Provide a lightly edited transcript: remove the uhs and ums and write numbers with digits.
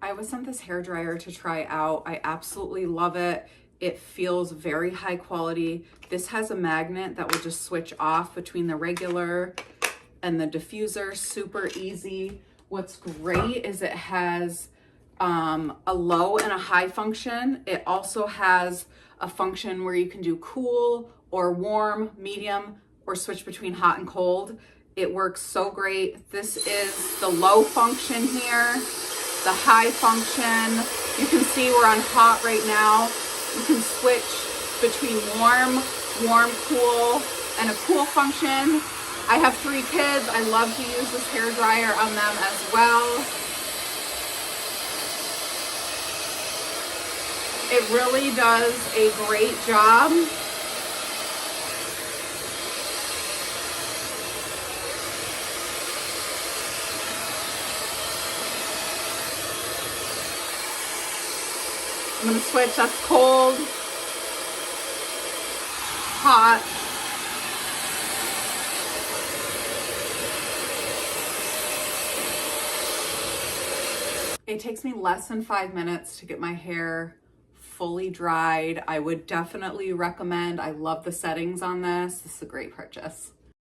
I was sent this hair dryer to try out. I absolutely love it. It feels very high quality. This has a magnet that will just switch off between the regular and the diffuser, super easy. What's great is it has a low and a high function. It also has a function where you can do cool or warm, medium, or switch between hot and cold. It works so great. This is the low function here, the high function. You can see we're on hot right now. You can switch between warm, cool, and a cool function. I have 3 kids. I love to use this hair dryer on them as well. It really does a great job. I'm gonna switch, that's cold, hot. It takes me less than 5 minutes to get my hair fully dried. I would definitely recommend. I love the settings on this. This is a great purchase.